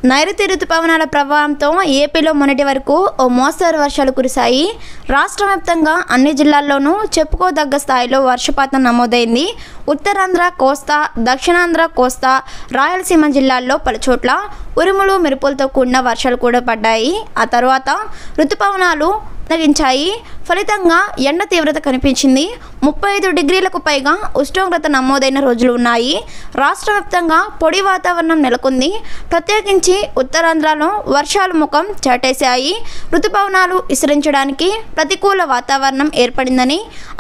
నైరుతి రుతుపవనాల ప్రభావంతో ఏపీలో మొన్నటి వరకు ఓ మోస్తరు వర్షాలు కురిశాయి. రాష్ట్ర వ్యాప్తంగా అన్ని జిల్లాల్లోనూ చెప్పుకోదగ్గ స్థాయిలో వర్షపాతం నమోదైంది. ఉత్తరాంధ్ర, కోస్తా, దక్షిణాంధ్ర, కోస్తా, రాయలసీమ జిల్లాల్లో పలుచోట్ల ఉరుములు మెరుపులతో కూడిన వర్షాలు కూడా పడ్డాయి. ఆ తర్వాత రుతుపవనాలు తగ్గించాయి. ఫలితంగా ఎండ తీవ్రత కనిపించింది. 35 డిగ్రీలకు పైగా ఉష్ణోగ్రత నమోదైన రోజులు ఉన్నాయి. రాష్ట్ర వ్యాప్తంగా పొడి వాతావరణం నెలకొంది. ప్రత్యేకించి ఉత్తరాంధ్రలో వర్షాలు ముఖం చాటేశాయి. రుతుపవనాలు విస్తరించడానికి ప్రతికూల వాతావరణం ఏర్పడిందని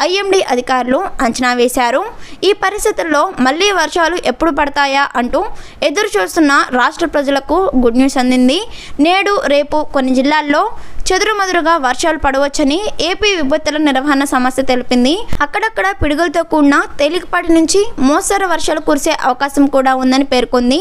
ఐఎండీ అధికారులు అంచనా వేశారు. ఈ పరిస్థితుల్లో మళ్లీ వర్షాలు ఎప్పుడు పడతాయా అంటూ ఎదురు చూస్తున్న రాష్ట్ర ప్రజలకు గుడ్ న్యూస్ అందింది. నేడు, రేపు కొన్ని జిల్లాల్లో చెదురుమదురుగా వర్షాలు పడవచ్చని ఏపీ విపత్తుల నిర్వహణ సంస్థ తెలిపింది. అక్కడక్కడ పిడుగులతో కూడిన తేలికపాటి నుంచి మోస్తరు వర్షాలు కురిసే అవకాశం కూడా ఉందని పేర్కొంది.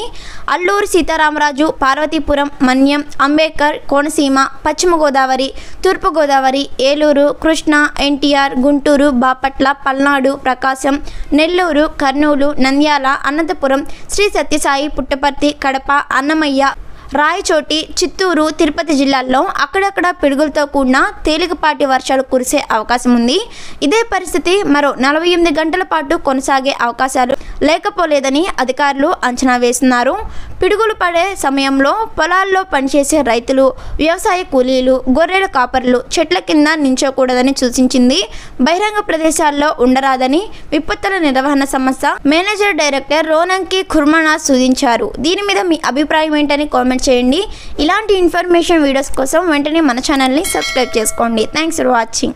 అల్లూరు సీతారామరాజు, పార్వతీపురం, మన్యం, అంబేద్కర్, కోనసీమ, పశ్చిమ గోదావరి, తూర్పు గోదావరి, ఏలూరు, కృష్ణా, ఎన్టీఆర్, గుంటూరు, బాపట్ల, పల్నాడు, ప్రకాశం, నెల్లూరు, కర్నూలు, నంద్యాల, అనంతపురం, శ్రీ సత్యసాయి, పుట్టపర్తి, కడప, అన్నమయ్య, రాయచోటి, చిత్తూరు, తిరుపతి జిల్లాల్లో అక్కడక్కడ పిడుగులతో కూడిన తేలికపాటి వర్షాలు కురిసే అవకాశం ఉంది. ఇదే పరిస్థితి మరో 48 గంటల పాటు కొనసాగే అవకాశాలు లేకపోలేదని అధికారులు అంచనా వేస్తున్నారు. పిడుగులు పడే సమయంలో పొలాల్లో పనిచేసే రైతులు, వ్యవసాయ కూలీలు, గొర్రెల కాపరులు చెట్ల కింద నించోకూడదని సూచించింది. బహిరంగ ప్రదేశాల్లో ఉండరాదని విపత్తుల నిర్వహణ సంస్థ మేనేజర్ డైరెక్టర్ రోనంకి ఖుర్మానా సూచించారు. దీని మీద మీ అభిప్రాయం ఏంటని కామెంట్ చేయండి. ఇలాంటి ఇన్ఫర్మేషన్ వీడియోస్ కోసం వెంటనే మన ఛానల్ని సబ్స్క్రైబ్ చేసుకోండి. Thanks for watching.